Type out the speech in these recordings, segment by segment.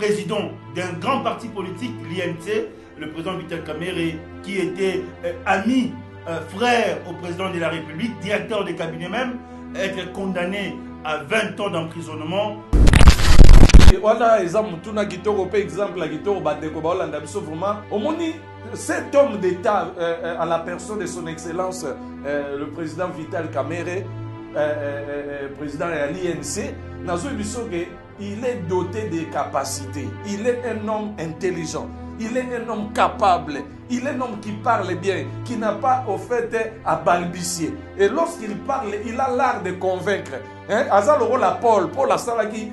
président d'un grand parti politique, l'INC, le président Vital Kamerhe, qui était ami, frère au président de la République, directeur de cabinet même, être condamné à 20 ans d'emprisonnement. Voilà, exemple, cet homme d'État, à la personne de son excellence, le président Vital Kamerhe, président de l'INC, il est doté de capacités, il est un homme intelligent, il est un homme capable, il est un homme qui parle bien, qui n'a pas au fait à balbutier. Et lorsqu'il parle, il a l'art de convaincre. Paul a salaki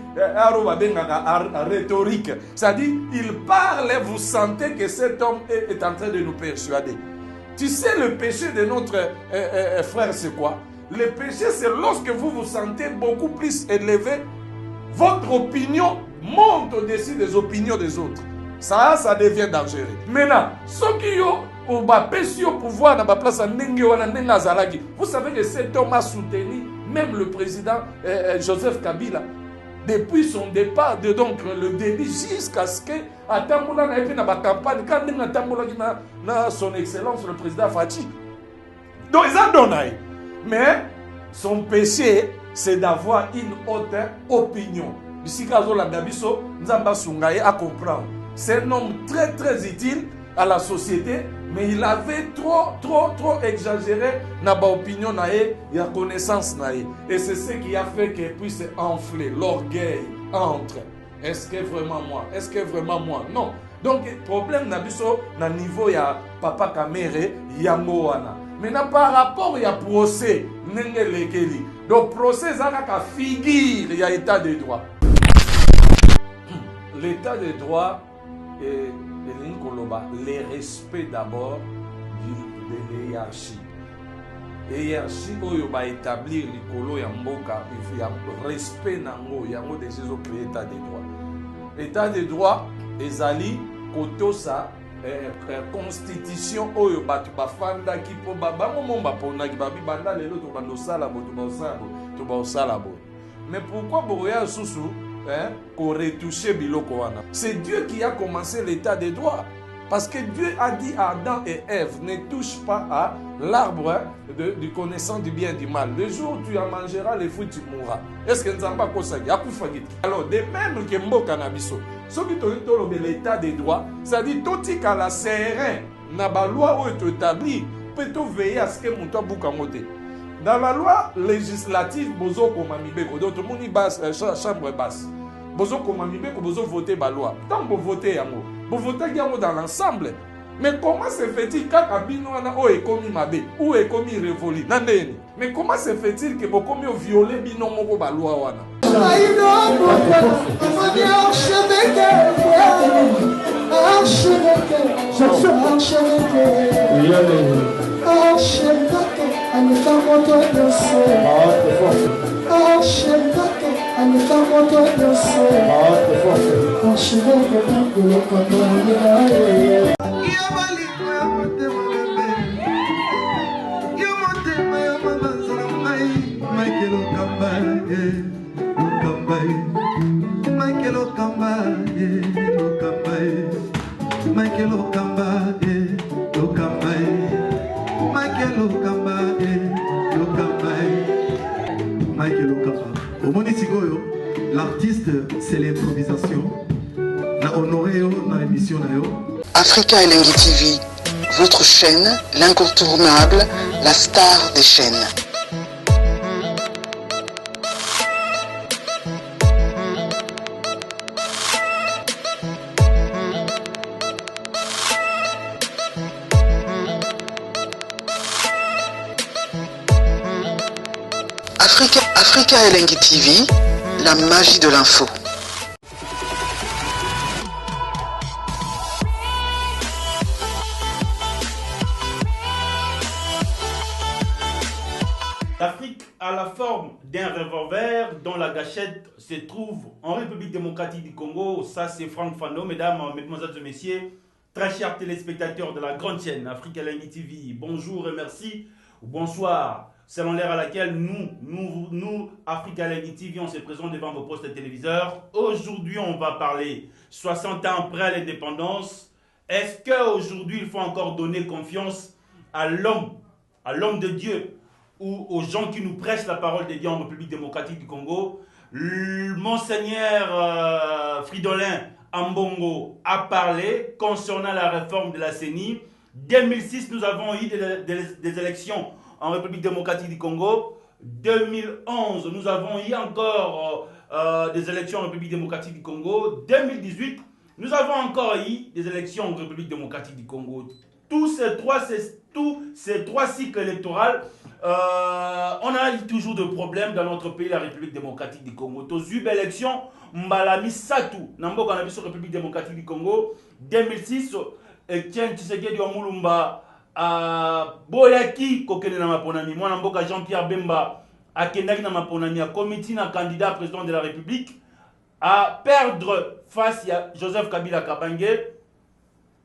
rhétorique. C'est-à-dire, il parle, vous sentez que cet homme est en train de nous persuader. Tu sais, le péché de notre frère, c'est quoi? Le péché, c'est lorsque vous vous sentez beaucoup plus élevé, votre opinion monte au-dessus des opinions des autres. Ça devient dangereux. Maintenant, ceux qui ont au pouvoir dans la place, vous savez que cet homme a soutenu même le président Joseph Kabila depuis son départ, donc le début jusqu'à ce que campagne, quand son excellence le président Fachi. Donc ils en donnent. Mais son péché, c'est d'avoir une haute opinion. Ici, à comprendre. C'est un homme très très utile à la société, mais il avait trop exagéré dans l'opinion, la connaissance. Et c'est ce qui a fait qu'il puisse enfler l'orgueil entre. Est-ce que vraiment moi? Est-ce que vraiment moi? Non. Donc, problème na niveau ya Papa Kamerhe, yango wana. Maintenant, par rapport à procès, donc procès, ça a figure, il y a état de droit. L'état de droit et le respect d'abord de l'hierarchie. L'hierarchie, il va établir le respect nango, yango des créer état de droit. État de droit, ezali kotosa constitution oyo batu bafanda ki po bango momba pona ki babi banda lelo to bando sala bo to ba sala bo. Mais pourquoi boya susu qu'on retoucher biloko wana? C'est Dieu qui a commencé l'état de droit. Parce que Dieu a dit à Adam et Ève, ne touche pas à l'arbre du connaissant du bien et du mal. Le jour où tu en mangeras les fruits, tu mourras. Est-ce que nous n'avons pas consacré? Alors, de même que Mboka Nabiso, ce qui est l'état des droits, c'est-à-dire tout ce qui est serein, dans la loi où tu établis, peut-on veiller à ce que mon toit bouka moté. Dans la loi législative, bozo komamibeko, donc tout le monde basse, chambre basse. Bozo komamibeko, bozo voter la loi. Tant que vous votez yango, vous votez yango dans l'ensemble. Mais comment se fait-il quand Abino o est commis mabe ou est commis révolu? Mais comment se fait-il que vous commis violer bino moko ba loi wana? L'artiste, c'est l'improvisation. La honoré dans l'émission. Africa Elengi TV, votre chaîne, l'incontournable, la star des chaînes. Africa Elengi TV, la magie de l'info. L'Afrique a la forme d'un revolver dont la gâchette se trouve en République démocratique du Congo. Ça, c'est Franck Fano, mesdames, mesdemoiselles et messieurs, très chers téléspectateurs de la grande chaîne Africa Elengi TV. Bonjour et merci. bonsoir. Selon l'ère à laquelle nous, Africa Lenghi TV, on se présente devant vos postes téléviseurs. Aujourd'hui, on va parler 60 ans après l'indépendance. Est-ce qu'aujourd'hui, il faut encore donner confiance à l'homme de Dieu, ou aux gens qui nous prêchent la parole de Dieu en République démocratique du Congo? Monseigneur Fridolin Ambongo a parlé concernant la réforme de la CENI. 2006, nous avons eu des élections en République démocratique du Congo. 2011, nous avons eu encore des élections en République démocratique du Congo. 2018, nous avons encore eu des élections en République démocratique du Congo. Tous ces trois cycles électoraux, on a eu toujours de problèmes dans notre pays, la République démocratique du Congo. Tous eu élection, Mbalami Satou, Nambo Kanabis République démocratique du Congo. 2006, Etienne Tshisekedi wa Mulumba, Boyaki Kokene na Maponami, moi Namboka Jean-Pierre Bemba, Akendaki na Maponami, a comité na candidat président de la République, à perdre face à Joseph Kabila Kabange.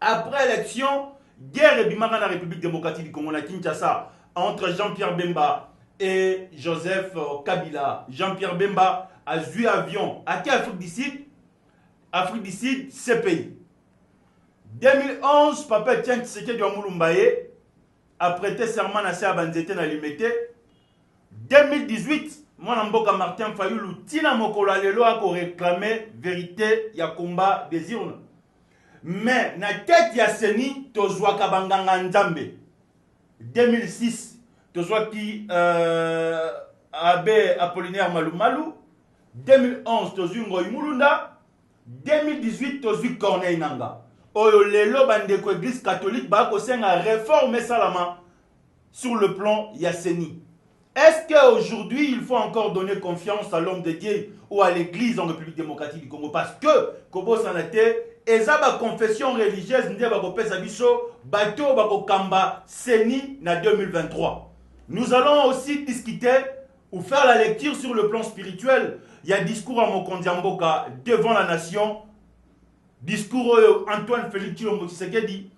Après élection, guerre et bimara dans la République démocratique du Congo, na Kinshasa, entre Jean-Pierre Bemba et Joseph Kabila. Jean-Pierre Bemba a vu avion à qui Afrique du Sud? Afrique du Sud, CPI. 2011, Papa Etienne Tshisekedi wa Mulumbaye a prêté serment à Sea Banzete na Limete. 2018, moi Mboka Martin Fayulu Tina Mokolo Lelo a réclamé vérité ya combat des urnes. Mais na tête ya Seni tozwa kabanganga Nzambe. 2006 tozwa ki Abbé Apollinaire Malumalu. 2011 tozwi Ngoyi Mulunda. 2018 tozwi Corneille Nanga. Oyo lelo bandeko église catholique ba ko senga réforme salama sur le plan ya Seni. Est-ce qu'aujourd'hui, il faut encore donner confiance à l'homme de Dieu ou à l'église en République démocratique du Congo? Parce que, Kobo Sanate, eza ba confession religieuse, nde ba ko pesa biso, bato ba ko kamba Seni na 2023. Nous allons aussi discuter ou faire la lecture sur le plan spirituel. Il y a discours à Mokondi Mboka devant la nation. Discours Antoine Félix Tshilombo Tshisekedi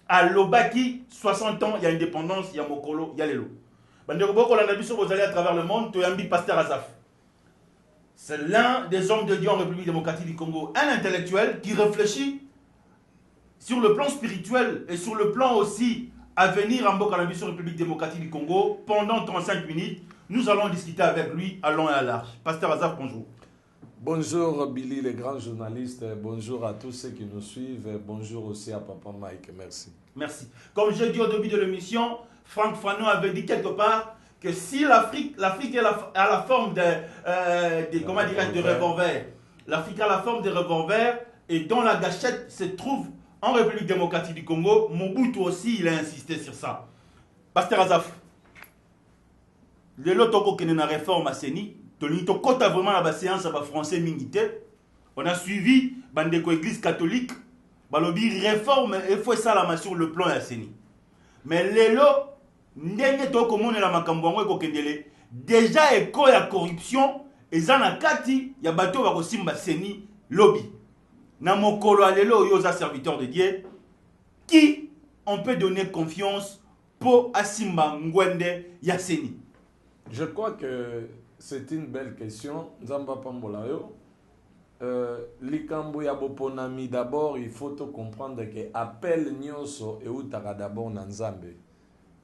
à Lobaki, 60 ans, il y a indépendance, il y a Mokolo, il y a Lelo. Vous allez à travers le monde, Toyambi Pasteur Azaf. C'est l'un des hommes de Dieu en République démocratique du Congo, un intellectuel qui réfléchit sur le plan spirituel et sur le plan aussi à venir en Bokalambis sur République démocratique du Congo. Pendant 35 minutes, nous allons discuter avec lui à long et à large. Pasteur Azaf, bonjour. Bonjour Billy, les grands journalistes. Bonjour à tous ceux qui nous suivent. Bonjour aussi à Papa Mike. Merci. Merci. Comme j'ai dit au début de l'émission, Franck Fanon avait dit quelque part que si l'Afrique est à la forme de revolver, l'Afrique a la forme de revolver et dont la gâchette se trouve en République démocratique du Congo, Mobutu aussi, il a insisté sur ça. Pasteur Azaf, le lotoko qui n'a réforme à Seni, vraiment la séance à français mingité. On a suivi bandeko église catholique, balobi réforme et faut ça la sur le plan à Seni. Mais lelo ndenge to komone la makambo ngo ekokendele déjà eko ya corruption eza na kati ya bato ba kosimba Seni lobby. Na mokolo alelo yoza serviteur de Dieu qui on peut donner confiance pour asimba ngwende ya Seni. Je crois que c'est une belle question. Nzamba Pambolayo. Likambo ya boponami, d'abord, il faut comprendre que appel nyonso et outaka d'abord na Nzambe.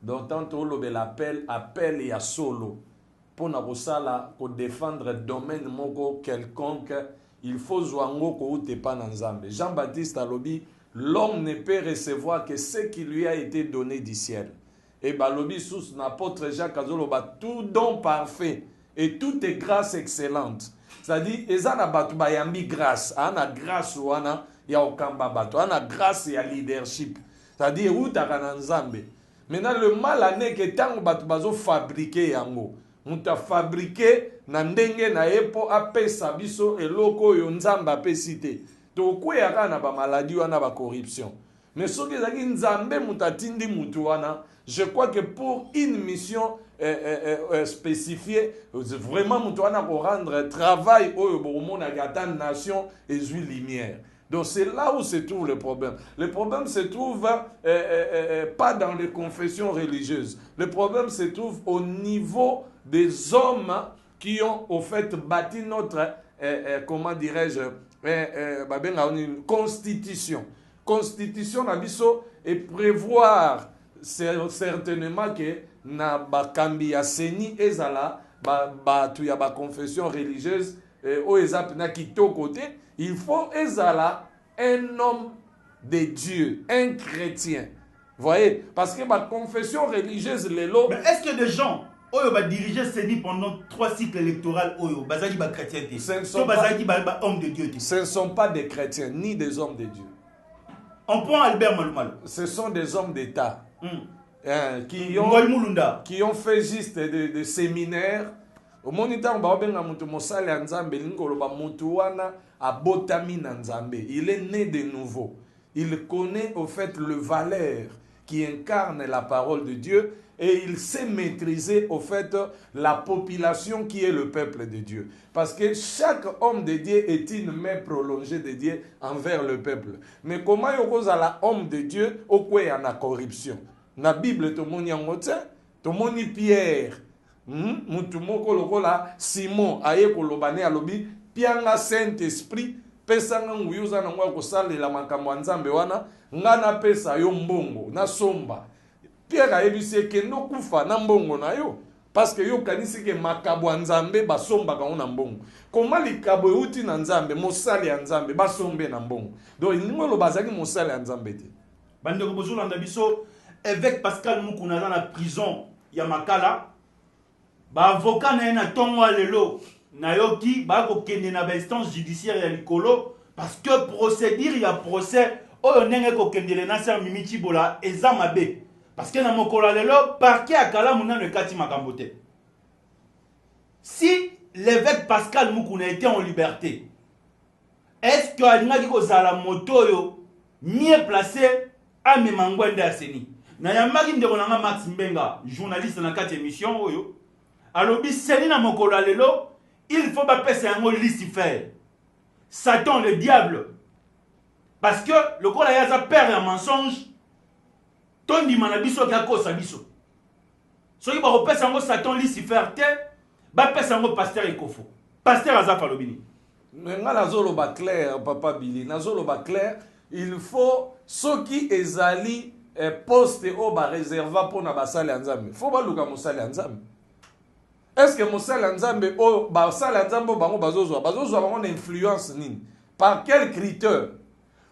Donc, tant que l'appel ya solo, pour na kosala, ko défendre domaine moko quelconque, il faut zwango ko oute pa na Nzambe. Jean-Baptiste alobi, l'homme ne peut recevoir que ce qui lui a été donné du ciel. Et balobi sous n'apôtre Jacques Azoloba, tout don parfait et toute grâce excellente. C'est-à-dire, ezana batu bayambi grâce, ana grâce wana ya okamba batu, ana grâce ya leadership. C'est-à-dire, utaka na Nzambe. Maintenant, le mal n'est que tant batu bazo fabriquer yango. Muta fabriquer na ndenge na epo apesa biso eloko yo Nzambe apesite. To kweyaka na ba maladie wana ba corruption. Mais ce qui est Nzambe mutatindi mutu wana, je crois que pour une mission spécifiée, vraiment mutu wana ko rendre travail au bon na gata nation et huile lumière. Donc c'est là où se trouve le problème. Le problème se trouve pas dans les confessions religieuses. Le problème se trouve au niveau des hommes qui ont au fait bâti notre, comment dirais-je, une constitution. Constitution nabiso et prévoir certainement que na bakambi ya seni ezala tu ya ba confession religieuse o ezap na kito côté, il faut ezala un homme de Dieu, un chrétien. Vous voyez, parce que ma confession religieuse lelo. Mais est-ce que des gens Oyo va diriger Seni pendant 3 cycles électoraux Oyo bazaki ba chrétien té. So bazaki ba homme de Dieu té. Ce ne sont pas des chrétiens ni des hommes de Dieu. On prend Albert Malumal. Ce sont des hommes d'État qui ont fait juste des séminaires. Au moniteur babenga mutu mosale ya Nzambe lingolo ba mutu wana abotami na Nzambe. Il est né de nouveau. Il connaît au fait le valeur qui incarne la parole de Dieu et il sait maîtriser au fait la population qui est le peuple de Dieu. Parce que chaque homme de Dieu est une main prolongée de Dieu envers le peuple. Mais comment il y a la homme de Dieu au quoi il y a la corruption? Dans la Bible, tout le monde y a un Pierre. Mutumoko lokola Simon aye kolobane alobi pianga Saint-Esprit pesa nga nguyuza na ngwa kosalela makambo Nzambe wana ngana pesa yo mbongo na somba. Pierre ayebisi kendo kufa na mbongo na yo parce que yo kanisi ke makabo Nzambe basomba ka na mbongo. Koma likabo euti na Nzambe mosali ya Nzambe basombe na mbongo. Donc ningo lo bazaki mosali ya Nzambe te. Bande ko bozula ndabiso évêque Pascal Mukuna dans la prison ya Makala. Ba avocat na na tongo lelo na yoki ba ko kende na ba instance judiciaire ya likolo parce que procédure ya procès oyo ndenge ko kendele na ser mimichi bola eza mabe parce que na mokolo lelo parquet akala muna ne kati makambo te. Si l'évêque Pascal Mukuna était en liberté, est-ce que alingaki ko zala moto yo mieux placé à memangwenda Seni na yamaki ndeko nanga Max Mbenga journaliste na kati émission oyo alobi Seni na mokolo lelo il faut pas passer un mot Lucifer Satan le diable parce que le kola ya za père un mensonge tondi manabiso ka kosa biso soki ba repesa ngo Satan Lucifer te ba pesa ngo pasteur Ekofo pasteur Azafa lobini nga nazolo ba clair papa Billy nazolo ba clair il faut ceux qui ezali poste au ba réserva pour na basali Nzambe faut ba luka mosali Nzambe. Est-ce que Moussala Nzambe o basala Nzambe bango bazozwa bango na influence nini? Par quel critère?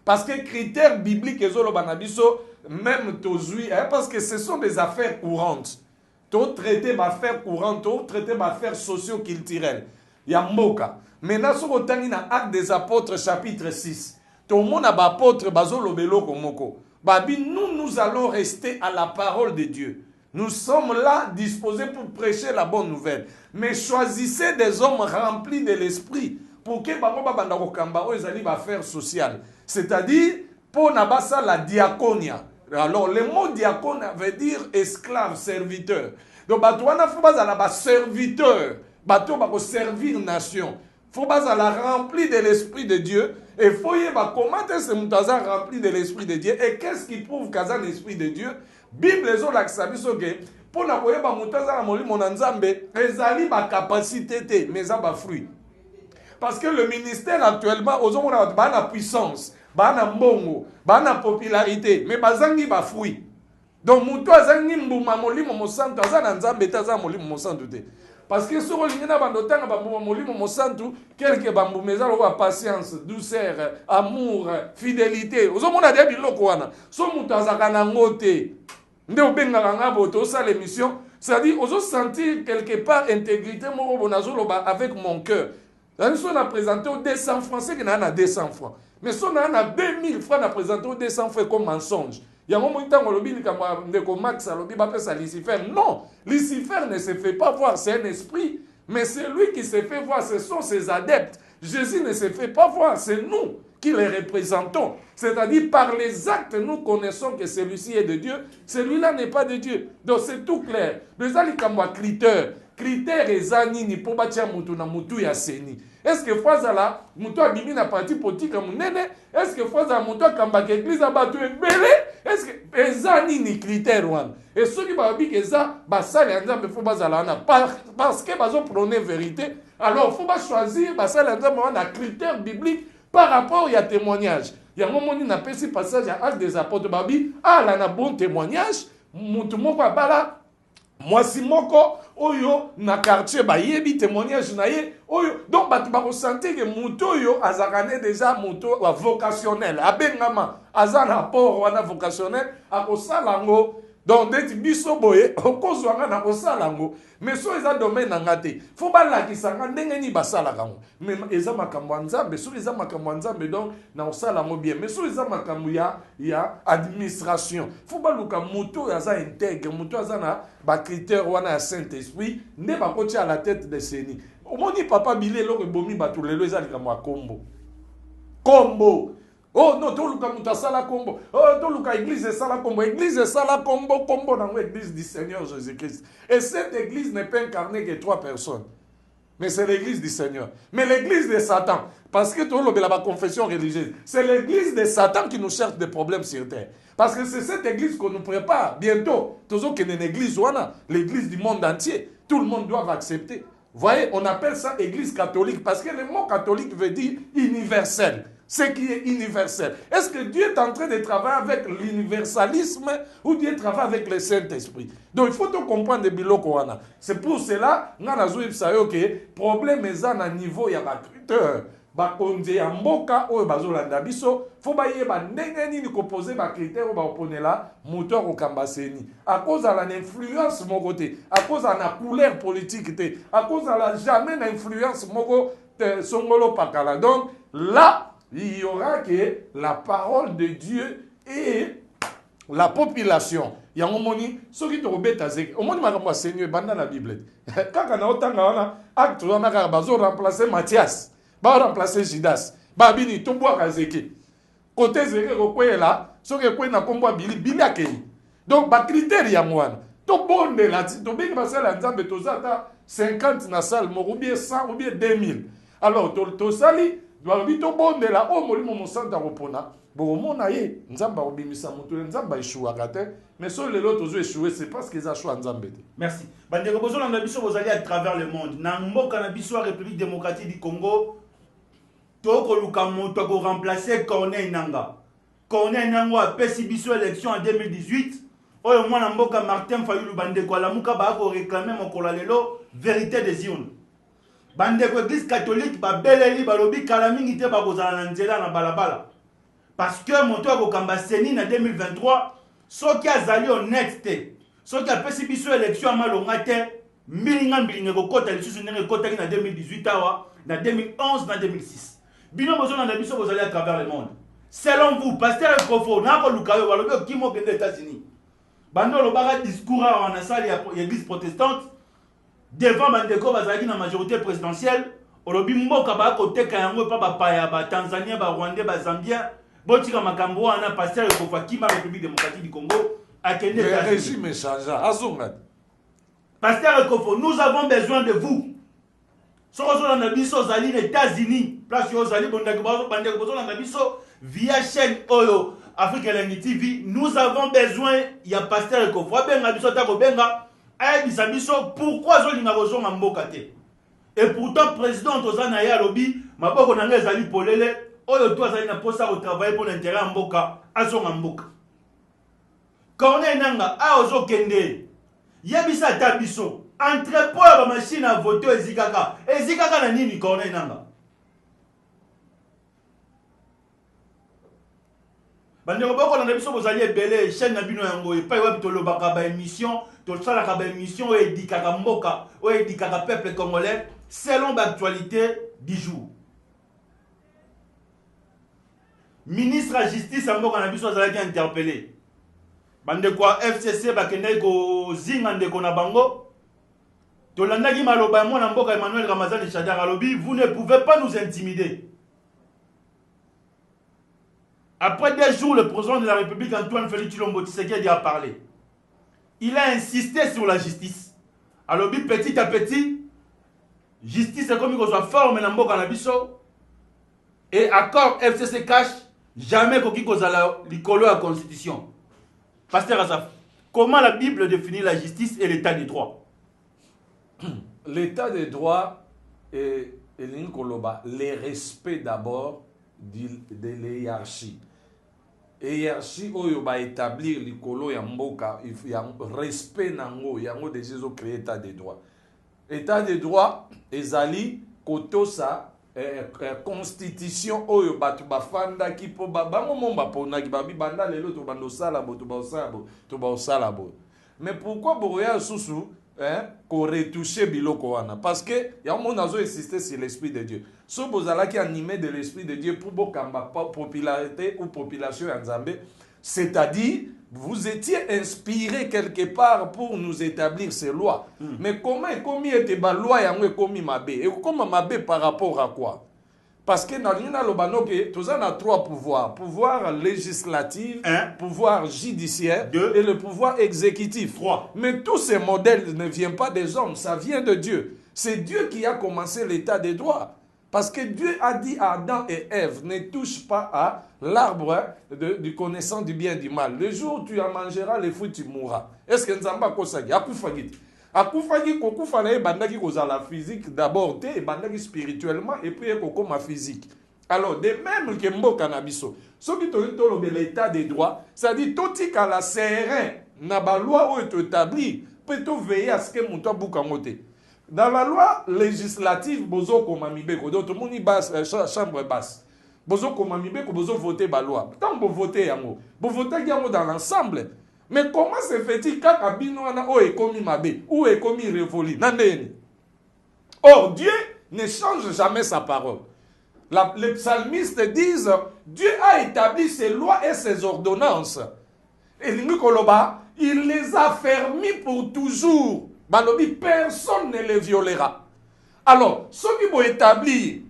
Parce que critères bibliques ezolo banabiso même tozui parce que ce sont des affaires courantes. To traiter d'affaires courantes, to traiter d'affaires socio-culturelles. Ya mboka. Maintenant so kotangi na Actes des Apôtres chapitre 6. To mona ba apôtre bazolo beloko moko. Babi nous allons rester à la parole de Dieu. Nous sommes là disposés pour prêcher la bonne nouvelle. Mais choisissez des hommes remplis de l'esprit pour que les affaires sociales. C'est-à-dire, pour Nabasa la diaconia. Alors, le mot diacone veut dire esclave, serviteur. Donc, il faut pas serviteur. Il faut servir nation. Il faut pas la rempli de l'esprit de Dieu. Et il faut comment est-ce que rempli de l'esprit de Dieu. Et qu'est-ce qui prouve qu'il y a l'esprit de Dieu? Bible ezo la kisabiso ke pour na koyeba mutaza na molimo na Nzambe ezali ba capacité te mais za ba fruit. Parce que le ministère actuellement ozomona ba na puissance, ba na mbongo, ba na popularité mais bazangi ba fruit. Donc mutu azangi mbuma molimo mosantu azana Nzambe taza molimo mosantu te. Parce que sur l'ingéna bandotanga ba molimo mosantu quelque bambumeza lo patience, douceur, amour, fidélité. Ozomona dia biloko wana. So mutu azaka na ngote. L'émission, c'est-à-dire, on sentir quelque part intégrité avec mon cœur. Si on a présenté aux 200 francs, c'est qu'il y en a 200 francs. Mais si on a 2000 francs, on a présenté aux 200 francs comme mensonge. Il y a un moment où Max a Lucifer. Non, Lucifer ne se fait pas voir, c'est un esprit. Mais celui qui se fait voir, ce sont ses adeptes. Jésus ne se fait pas voir, c'est nous qui les représentons. C'est-à-dire, par les actes, nous connaissons que celui-ci est de Dieu. Celui-là n'est pas de Dieu. Donc, c'est tout clair. Les alikambwa critères. Critères et zanini pour bâtir mutu na mutu ya seni. Est-ce que Fazala, Mouto Abimi na parti politique à Mounene? Est-ce que Fazala, Mouto Kambak Église à Batou Belé? Est-ce que Ezani ni critère one? Et ceux qui m'ont dit que ça, Bassal et Anzam, il faut Bazala, parce que Bazon prôner vérité, alors il faut pas choisir Bassal et Anzam, on a critère biblique par rapport à témoignage. Il y a un moment où on a passé passage à Actes des Apôtres Babi, ah là, on a bon témoignage, Moutoumoko Abala, moi si moko oyo na quartier ba yebi témoignage na ye oyo donc batu ba ressentir que muto yo azakane déjà muto vocationnel abengama azana port wana vocationnel akosala ngo donc deti biso boye okozwanga na kosala ngo mais so eza domaine na ngate faut ba lakisa nga ndenge ni basala kango mais eza makambo nzambe so eza makambo nzambe donc na osala ngo bien mais so eza makambo ya administration faut ba luka muto yaza intègre muto azana ba critère wana ya Saint-Esprit nde ba koti à la tête de seni omoni papa bilé loko bomi batu lelo eza likambo ya kombo. Oh non, tout le monde sala combo. Oh, tout le monde église est sala combo. Église est sala combo dans l'église du Seigneur Jésus-Christ. Et cette église n'est pas incarnée que 3 personnes. Mais c'est l'église du Seigneur. Mais l'église de Satan, parce que tout le monde a la confession religieuse, c'est l'église de Satan qui nous cherche des problèmes sur terre. Parce que c'est cette église qu'on nous prépare bientôt. Toujours qu'il y a une église, l'église du monde entier. Tout le monde doit accepter. Vous voyez, on appelle ça église catholique parce que le mot catholique veut dire universel. Ce qui est universel. Est-ce que Dieu est en train de travailler avec l'universalisme ou Dieu travaille avec le Saint-Esprit? Donc il faut tout comprendre de biloko wana. C'est pour cela que nous avons que le problème est à niveau de l'agriculteur. Bakonzi ya mboka oyo bazolanda biso faut bayeba ndenge nini ko poser ba critère ba oponela moteur ko kambaseni à cause de l'influence mon côté à cause de la couleur politique te à cause de la jamais l'influence moko songolo pakala. Donc là il y aura que la parole de Dieu et la population. Il y a un moment ceux qui te rebêtent à Zéké. Au moment où Seigneur banda la Bible. Quand on a autant acte on a bazo remplacer Matthias, ba remplacer Judas, ba bini to boire à Zéké. Côté Zéké ko là, ceux qui ko na kombo Bili akei. Donc ba critère ya mwana. To bonde là, to bingi basala nzambe to zata 50 na salle, ou bien 100 ou bien 2000. Alors to sali Bito bonde la o molimo mosanta repona bomona ye nzamba obimisa mutu nzamba échouer mais sur les autres zo échouer c'est parce qu'ils a choisi nzambe. Merci. Bandeko bozona na biso bozali à travers le monde. Na mboka na biso République démocratique du Congo toko luka moto ko remplacer Corneille Nangaa. Corneille Nangaa a pesi biso élection en 2018. Oyo mwana mboka Martin Fayulu bandeko la muka ba ko réclamer mokolo lelo vérité des urnes. Bandeko église catholique ba beleli balobi kala mingi te ba kozala na nzela na balabala parce que moto ko kamba seni na 2023 soki azali honnête te soki apesi biso élection ya malonga te mbilinga ko kota lisusu ndenge kotaki na 2018 awa na 2011 na 2006 bino bozona na biso bozali à travers le monde. Selon vous pasteur Ekofo na ko lukayo balobi kimo kende États-Unis bando lobaka discours en salle ya église protestante devant bandeko bazalaki na majorité présidentielle olobi mboka ba koteka yango pa bapaya ba Tanzania ba Rwandais ba Zambien botika makambo wana pasteur Ekofo Kima République démocratique du Congo akende le régime changeant azonga. Pasteur Ekofo, nous avons besoin de vous. Sokozo na biso zali les États-Unis place yo zali bandeko bozo na biso via chaîne Oyo Afrique Elengi TV. Nous avons besoin ya pasteur Ekofo benga biso ta ko benga pourquoi Zolinga Rozonga mboka te? Et pourtant président Tozana ya lobi maboko nanga ezali polele oyo to azali na posa ko travailler pour l'intérêt mboka azonga mboka. Corneille Nangaa a ozo kende yebisa ta biso entrepôt ba machine à voter ezikaka na nini Corneille Nangaa? Bandeko boko na biso bozali ebele chaîne na bino yango epai wapi tolobaka ba émission tosalaka ba émission oyo edikaka mboka oyo edikaka peuple congolais selon l'actualité du jour. Ministre à justice à mboka na biso azalaki interpellé bandeko FCC bakendaki kozinga ndeko na bango tolandaki maloba ya mwana mboka Emmanuel Ramazani Shadar alobi vous ne pouvez pas nous intimider. Après 2 jours, le président de la République, Antoine Félix Tshilombo Tshisekedi, a parlé. Il a insisté sur la justice. Alors, petit à petit, justice comme il soit forme na mboka na biso et accord FCC cash jamais koki kozala likolo la constitution. Pasteur Asaf, comment la Bible définit la justice et l'état des droits? L'état des droits est le respect d'abord de l'hierarchie. Et hiérarchie oyo ba établir likolo ya mboka, il y a respect nango, yango déjà créé état des droits. État des droits ezali kotosa constitution oyo batu bafanda ki po bango momba pona ki babi banda lelo to bando sala bo to ba sala bo. Mais pourquoi boya susu ko retoucher biloko wana? Parce que ya mon azo insister sur l'esprit de Dieu. So bozala qui animé de l'esprit de Dieu pour bokamba popularité ou population ya Nzambe, c'est-à-dire vous étiez inspiré quelque part pour nous établir ces lois. Mais comment était ba loi yango ekomi mabe? Et comment mabe par rapport à quoi? Parce que dans l'ina lobano que tous on a trois pouvoirs, pouvoir législatif, pouvoir judiciaire et le pouvoir exécutif. Mais tous ces modèles ne viennent pas des hommes, ça vient de Dieu. C'est Dieu qui a commencé l'état des droits. Parce que Dieu a dit à Adam et Ève, ne touche pas à l'arbre du connaissant du bien et du mal. Le jour où tu en mangeras les fruits, tu mourras. Est-ce que nous avons pas ça? Akufagi kokufa na bandaki kozala physique d'abord et bandaki spirituellement et puis kokoma physique. Alors de même que mboka na biso, ce qui tolo l'état des droits, ça dit totika la serein na ba loi o établi, peut veiller à ce que muto buka ngote. Dans la loi législative bozo koma mibeko, donc tout monde basse chambre basse. Bozo koma mibeko bozo voter ba loi. Tant bo voter yango, bo voter yango dans l'ensemble. Mais comment se fait-il quand Abino ana o ekomi mabe ou ekomi révolu? Nandeni. Or Dieu ne change jamais sa parole. Les psalmistes disent Dieu a établi ses lois et ses ordonnances. Et il les a fermés pour toujours. Balobi, personne ne les violera. Alors, ceux qui vont établir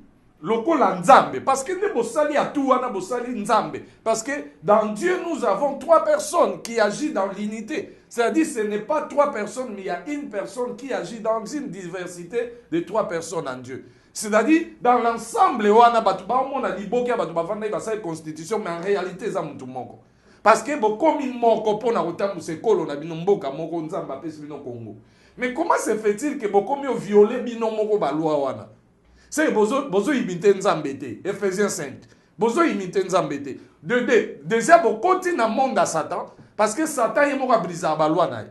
lokola Nzambe, parce que ne bosali à tout wana bosali Nzambe, parce que dans Dieu nous avons trois personnes qui agissent dans l'unité. C'est-à-dire ce n'est pas trois personnes, mais il y a une personne qui agit dans une diversité de trois personnes en Dieu. C'est-à-dire dans l'ensemble wana batu ba mona liboki batu ba vanda ba sa constitution, mais en réalité za mutu moko. Parce que bokomi moko pona kotambu sekolo na bino mboka moko Nzambe apesi bino Congo. Mais comment se fait-il que bokomi o violer bino moko ba loi wana? C'est bozo imiter Nzambe te. Ephésiens 5. Bozo imiter Nzambe te. Déjà beaucoup na monde à Satan parce que Satan est moko brisa ba loi na.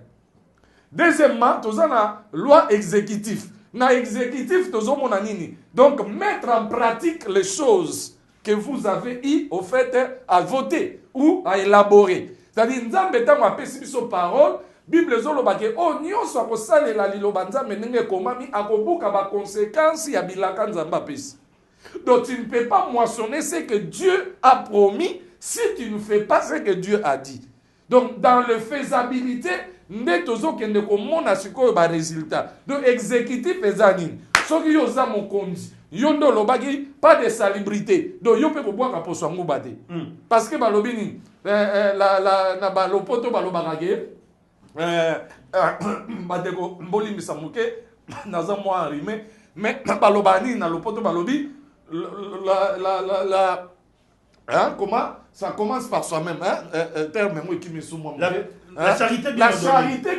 Deuxièmement, toza na loi exécutive. Na exécutif tozo mona nini. Donc mettre en pratique les choses que vous avez eu au fait à voter ou à élaborer. C'est-à-dire Nzambe tango apesi biso parole. Bible zoloba ke o nyonso akosalela liloba Nzambe ndenge komami akobuka ba conséquences ya bilaka Nzambe apesi. Donc tu ne peux pas moissonner ce que Dieu a promis si tu ne fais pas ce que Dieu a dit. Donc dans le faisabilité nde tozo kende komona sikoyo ba résultat. Donc exécutif ezanine. Soki yo za mokonzi yondo lobaki pas de salubrité. Donc yo pe ko boaka poso ngo bate. Parce que balobi ni na balopoto balobaka ke bateko mbolimbisa muke naza mwa rime mais balobani na lopoto balobi comment ça commence par soi-même terme moi qui me soumou la charité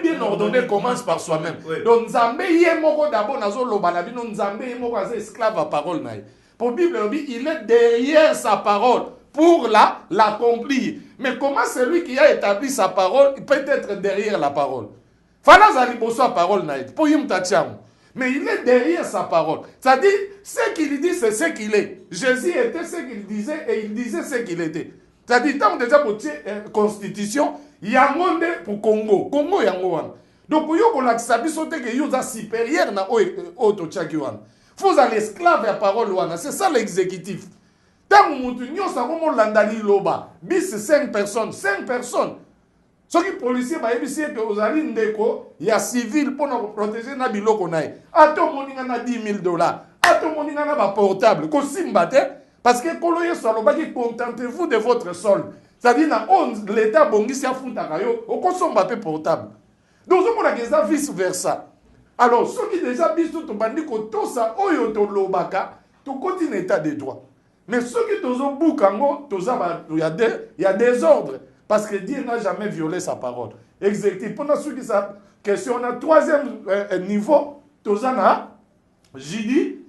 bien ordonnée commence par soi-même. Donc Nzambe yé moko d'abord nazo loba na bino Nzambe yé moko as esclave à parole na. Pour Bible il est derrière sa parole pour l'accomplir. Mais comment celui qui a établi sa parole peut être derrière la parole? Fala zali boso parole na pour yim tatiam. Mais il est derrière sa parole. C'est-à-dire, ce qu'il dit, c'est ce qu'il est. Jésus était ce qu'il disait et il disait ce qu'il était. C'est-à-dire, tant déjà pour la constitution, il y a un monde pour Congo. Congo, il y a un monde. Donc, il y a un qui supérieur na auto tchakiwan. Faut à l'esclave à parole. C'est ça l'exécutif. Tant que nous avons landali loba, bis 5 personnes. 5 personnes. Ce qui policiers ba ebisi que aux ali ndeko ya civil pour nous protéger na biloko nae. Ato moninga na $10,000. Ato moninga na ba portable ko simbate parce que koloye solo ba ki contentez-vous de votre solde. C'est-à-dire na l'état bongisi afuta kayo o kosomba pe portable. Donc on a que ça vice versa. Alors, ceux qui déjà disent tout tout ça, oyo to lobaka, tout continue état de droit. Mais ceux qui ont boukango, il y a des ordres. Parce que Dieu n'a jamais violé sa parole. Exécutif. Pendant ceux qui savent, question, on a troisième niveau,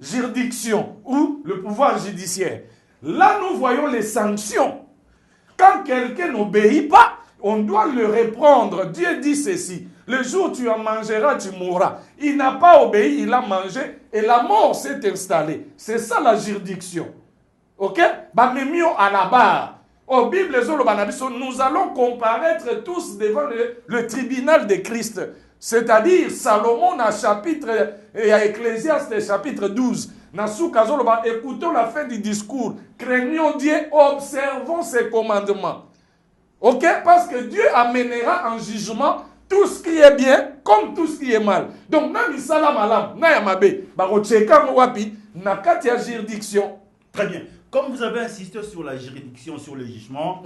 juridiction ou le pouvoir judiciaire. Là, nous voyons les sanctions. Quand quelqu'un n'obéit pas, on doit le reprendre. Dieu dit ceci. Le jour où tu en mangeras, tu mourras. Il n'a pas obéi, il a mangé et la mort s'est installée. C'est ça la juridiction. Ok? Bamemio à la barre. Au Bible, nous allons comparaître tous devant le tribunal de Christ. C'est-à-dire, Salomon a chapitre, et à Ecclésiaste chapitre 12. Écoutons la fin du discours. Craignons Dieu, observons ses commandements. Ok? Parce que Dieu amènera en jugement tout ce qui est bien comme tout ce qui est mal. Donc, même salam alam, na yamabe, barocheka mwapi, na katia juridiction. Très bien. Comme vous avez insisté sur la juridiction, sur le jugement,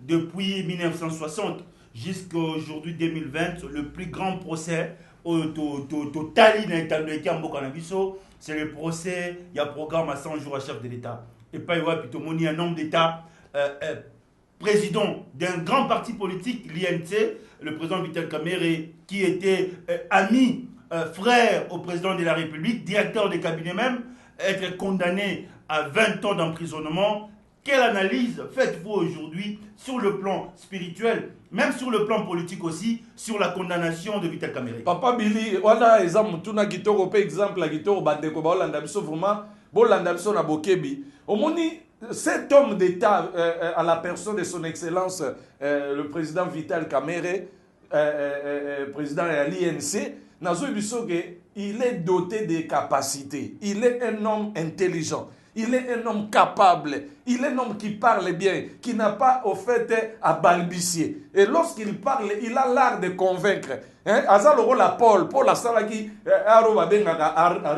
depuis 1960 jusqu'à aujourd'hui 2020, le plus grand procès au Tali c'est le procès, il y a programme à 100 jours à chef de l'État. Et pas un nombre d'États président d'un grand parti politique, l'INC, le président Vital Kamerhe, qui était ami, frère au président de la République, directeur de cabinet même, être condamné à 20 ans d'emprisonnement. Quelle analyse faites-vous aujourd'hui sur le plan spirituel, même sur le plan politique aussi, sur la condamnation de Vital Kamerhe? Papa Billy, voilà exemple, tout na kitoko pe exemple la kitoko bandeko ba Hollanda biso vraiment, Hollanda biso na bokebi. Omoni cet homme d'État à la personne de son excellence le président Vital Kamerhe, président de l'INC, nazo biso que il est doté de capacités. Il est un homme intelligent. Il est un homme capable. Il est un homme qui parle bien, qui n'a pas au fait à balbutier. Et lorsqu'il parle, il a l'art de convaincre. Azaloro la Paul a salaki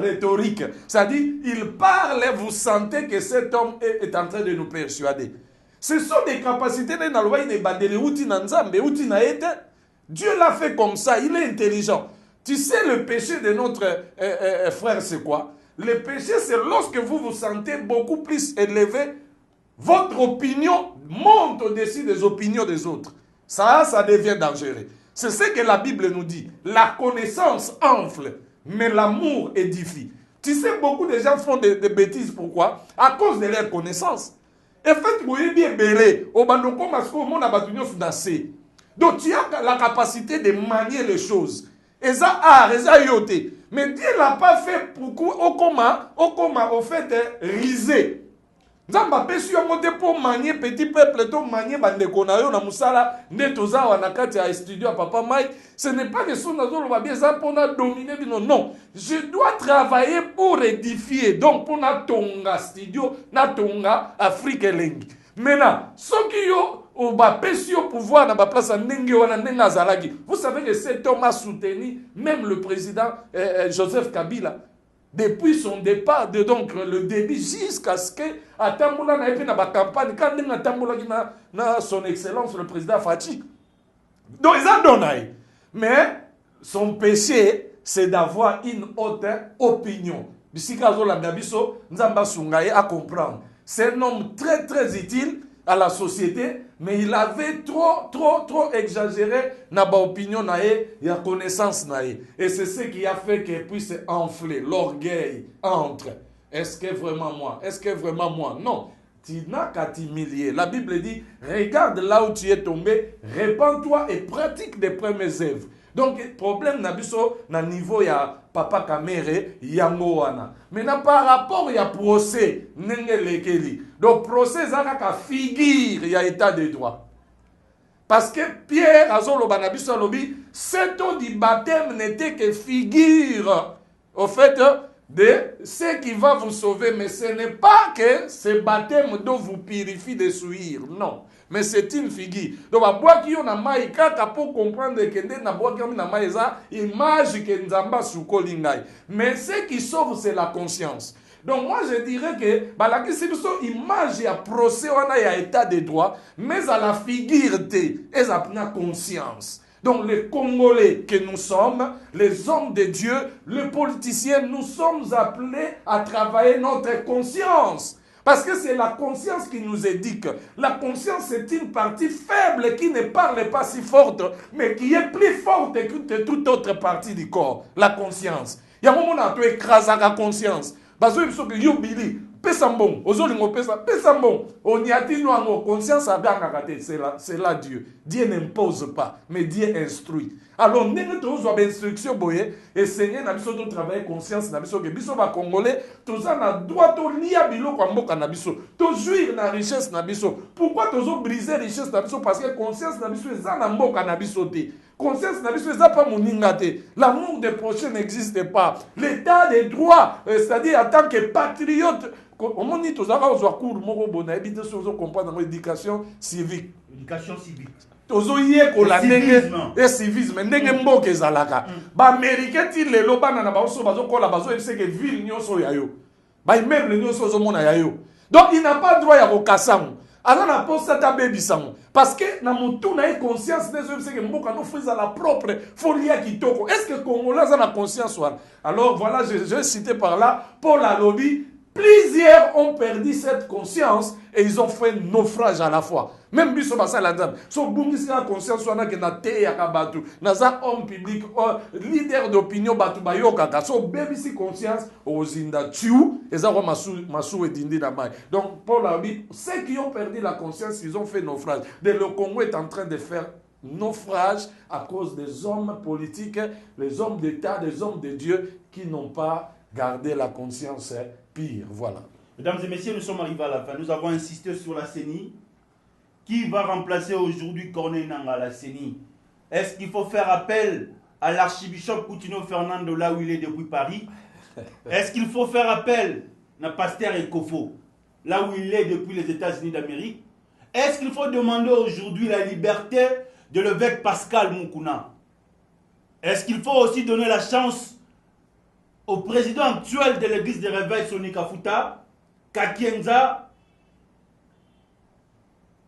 rhétorique. C'est-à-dire, il parle, vous sentez que cet homme est en train de nous persuader. Ce sont des capacités. Dieu l'a fait comme ça. Il est intelligent. Tu sais, le péché de notre frère, c'est quoi? Le péché, c'est lorsque vous vous sentez beaucoup plus élevé, votre opinion monte au-dessus des opinions des autres. Ça devient dangereux. C'est ce que la Bible nous dit. La connaissance enfle, mais l'amour édifie. Tu sais, beaucoup de gens font des bêtises. Pourquoi? À cause de leur connaissance. Et fait, vous voyez bien belé. Donc, tu as la capacité de manier les choses. Et ça yoté. Mais Dieu ne l'a pas fait pour au fait riser. Nzamba pesu yo mote pour manier petit peuple to manier bandeko na yo na musala netoza wana kati ya studio papa Mike. Ce n'est pas que son nazolo ba bien ça pour na dominer bino, non. Je dois travailler pour édifier, donc pour na tonga studio na tonga Afrique lengi. Maintenant, ceux qui ont au pouvoir dans la place de vous savez que cet homme a soutenu même le président Joseph Kabila depuis son départ, donc le début jusqu'à ce que Atamboula n'a pas dans la campagne, quand il a son excellence le président Fachi. Donc ils ont donné. Mais son péché, c'est d'avoir une haute opinion. À comprendre. C'est un homme très très utile à la société, mais il avait trop exagéré na ba opinion nae, ya connaissance nae. Et c'est ce qui a fait qu'il puisse enfler, l'orgueil entre. Est-ce que vraiment moi? Est-ce que vraiment moi? Non. Tu n'as qu'à t'humilier. La Bible dit, regarde là où tu es tombé, répands-toi et pratique des premières œuvres. Donc, problème nabiso na niveau ya Papa Kamerhe yango wana. Maintenant par rapport ya procès nenge lekeli. Donc procès zaka figure ya état de droit. Parce que Pierre azolo banabiso alobi, cet eau du baptême n'était que figure au fait de ce qui va vous sauver, mais ce n'est pas que ce baptême dont vous purifie de souillure, non. Mais c'est une figure. Donc, pour comprendre que image que Nzamba soukolingai. Mais ce qui sauve, c'est la conscience. Donc, moi, je dirais que c'est une image à procès, on a état de droit, mais à la figure, et à la conscience. Donc les Congolais que nous sommes, les hommes de Dieu, les politiciens, nous sommes appelés à travailler notre conscience. Parce que c'est la conscience qui nous éduque. La conscience est une partie faible qui ne parle pas si forte, mais qui est plus forte que toute autre partie du corps. La conscience. Il y a un moment où tu écrases la conscience. Parce que tu as pesambon, pesambon, on y a dit nous conscience à bien c'est là Dieu. Dieu n'impose pas, mais Dieu instruit. Alors, nous avons une instruction boye et Seigneur n'a pas de travail conscience n'a pas que biso ba congolais, tous en droit de lier bilo kwa mboka na biso, to jouir na richesse na biso. Pourquoi tous briser richesse na biso parce que conscience na biso eza na mboka na biso te. Conscience na biso eza pas moninga te. L'amour des prochains n'existe pas. L'état des droits, c'est-à-dire en tant que patriote, on m'a dit tous avons un cours moko bona habité sur comprendre l'éducation civique. Éducation civique. Tozoye ko la ndenge et civisme ndenge mboka ezalaka ba américain ti lelo bana na baso bazokola bazo ebise que ville nyonso ya yo ba immeuble nyonso zo mona ya yo donc il n'a pas droit ya kokasango ala na posa ta bebisango parce que na mutu na conscience des ebise que mboka no friza la propre folia kitoko est-ce que Congolais a na conscience wana alors voilà je cité par là Paul Alobi. Plusieurs ont perdu cette conscience et ils ont fait naufrage à la fois. Même biso basa la dame. So bungisi la conscience wana ke na te ya kabatu. Na za homme public, leader d'opinion batu bayoka ka. So bebisi conscience ozinda tu eza ko masu edindi na mai. Donc Paul a dit ceux qui ont perdu la conscience, ils ont fait naufrage. Le Congo est en train de faire naufrage à cause des hommes politiques, les hommes d'État, des hommes de Dieu qui n'ont pas gardé la conscience pire. Voilà. Mesdames et messieurs, nous sommes arrivés à la fin. Nous avons insisté sur la CENI. Qui va remplacer aujourd'hui Corneille Nangaa à la CENI? Est-ce qu'il faut faire appel à l'archibishop Coutinho Fernando là où il est depuis Paris? Est-ce qu'il faut faire appel à Pasteur Ekofo là où il est depuis les États-Unis d'Amérique? Est-ce qu'il faut demander aujourd'hui la liberté de l'évêque Pascal Mukuna? Est-ce qu'il faut aussi donner la chance au président actuel de l'église de réveil Sonny Kafuta, Kakienza,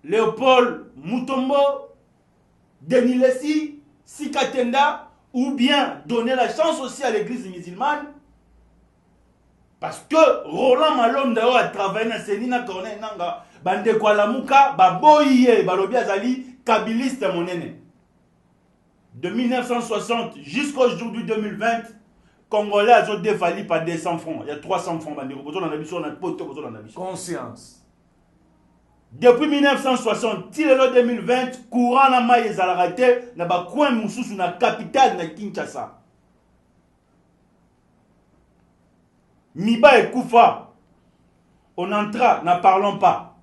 Léopold Mutombo, Denis Lessi, Sikatenda, ou bien donner la chance aussi à l'église musulmane? Parce que Roland Malonda a travaillé dans Sénina Corneille Nangaa, Bande Kwalamuka, Baboye, Balobi Azali, Kabiliste Monene. De 1960 jusqu'à aujourd'hui 2020, Congolais ont dévalu par 200 francs. Il y a 300 francs. Conscience. Depuis 1960, till 2020, courant na maïs à la raté, na ba coin moussous na capitale na Kinshasa. Miba et Koufa, on entra, n'en parlons pas.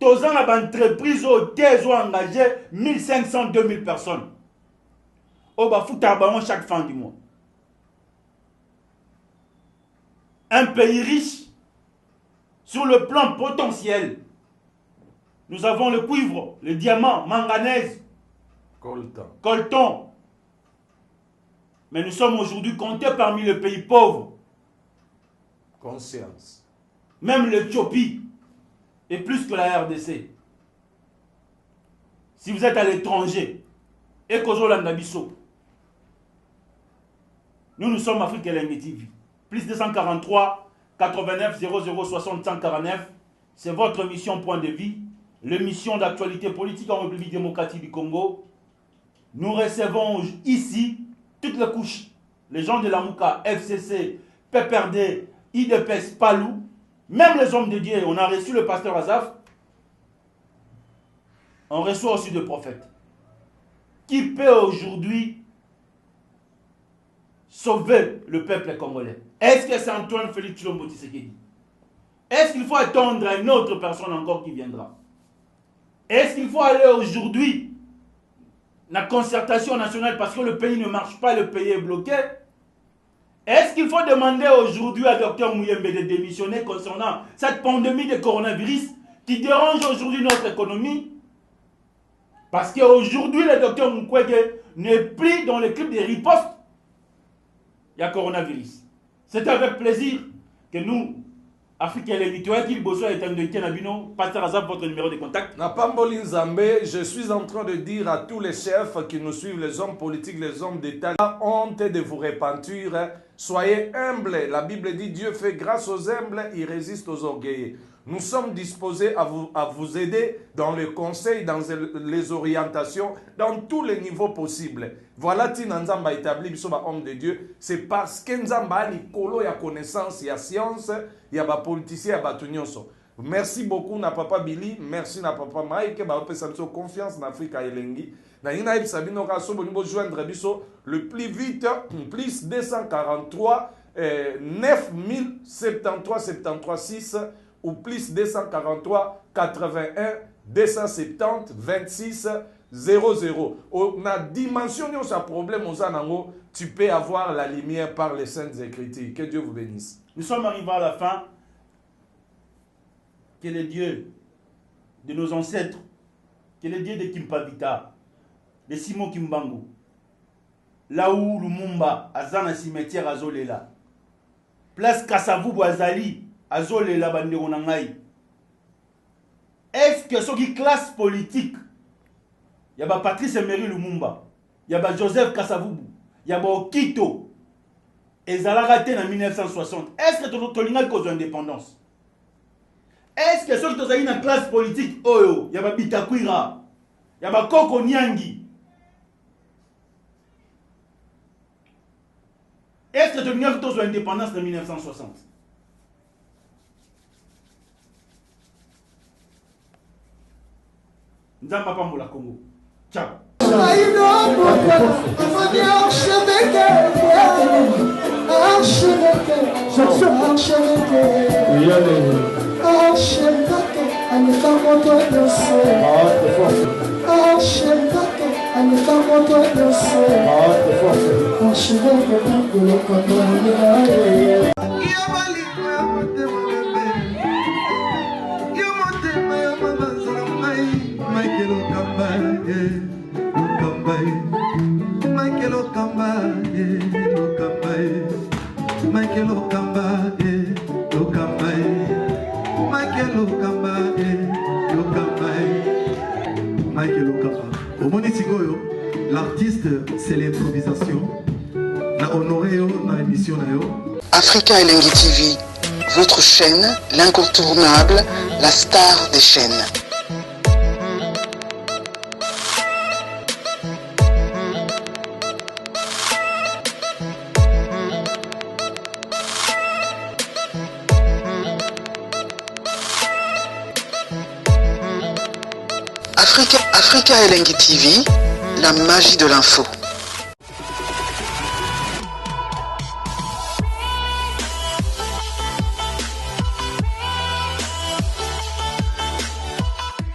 Tous ans, l'entreprise ont engagé 1500-2000 personnes. On va foutre à ballon chaque fin du mois. Un pays riche sur le plan potentiel. Nous avons le cuivre, le diamant, manganèse, coltan. Mais nous sommes aujourd'hui comptés parmi les pays pauvres. Conscience. Même l'Éthiopie est plus que la RDC. Si vous êtes à l'étranger, et nous sommes Afrique Elengi TV. Plus 243 89 00 60 149. C'est votre mission Point de Vie, l'émission d'actualité politique en République démocratique du Congo. Nous recevons ici toutes les couches. Les gens de la Mouka, FCC, PPRD, IDPS, Palou, même les hommes de Dieu. On a reçu le pasteur Azaf. On reçoit aussi des prophètes. Qui peut aujourd'hui sauver le peuple congolais? Est-ce que c'est Antoine Félix Tshilombo Tshisekedi? Est-ce qu'il faut attendre une autre personne encore qui viendra? Est-ce qu'il faut aller aujourd'hui dans la concertation nationale parce que le pays ne marche pas, le pays est bloqué? Est-ce qu'il faut demander aujourd'hui à Dr Muyembe de démissionner concernant cette pandémie de coronavirus qui dérange aujourd'hui notre économie? Parce qu'aujourd'hui, le Dr Mukwege n'est plus dans l'équipe des ripostes. Il y a coronavirus. C'est avec plaisir que nous Afrique Elengi, qui bosso est un de Kenabino, Pasteur Azab, votre numéro de contact. Napamboli Nzambe, je suis en train de dire à tous les chefs qui nous suivent, les hommes politiques, les hommes d'État, la honte de vous repentir. Soyez humbles. La Bible dit Dieu fait grâce aux humbles, il résiste aux orgueilleux. Nous sommes disposés à vous aider dans le conseil, dans les orientations, dans tous les niveaux possibles. Voilà Tina Nzamba établi, biso homme de Dieu. C'est parce que Nzamba a l'icolo, il y a connaissance, il y a science, il y a politicien, il y a tout. Merci beaucoup na papa Billy, merci na papa Mike, ba opesa biso confiance na Afrique Elengi. Na ina ip sabino ka so bonibo joindre biso le plus vite, plus 243 9073 73 6 ou plus 243 81 270 26 00. On a dimension de ce problème aux anango, tu peux avoir la lumière par les saintes écritures. Que Dieu vous bénisse. Nous sommes arrivés à la fin. Que le Dieu de nos ancêtres, que le Dieu de Kimpavita, de Simon Kimbangu, là où Lumumba, Azana cimetière Azolela, place Kasavubu Azali, Azolela Banderonangai. Est-ce que ceux qui classe politique, il y a Patrice Emery Lumumba, il y a Joseph Kasavubu, il y a Okito, et Zalagate en 1960, est-ce que tu as cause d'indépendance? Est-ce que ceux qui sont dans la classe politique, il y a Bitakwira, il y a Koko Nyangi? Est-ce que tu as cause d'indépendance en 1960? Nzamba Pambola Congo. Ciao. L'artiste, c'est l'improvisation. Na honoré na émission na yo. Africa Elengi TV, votre chaîne, l'incontournable, la star des chaînes. Africa Elengi TV, la magie de l'info.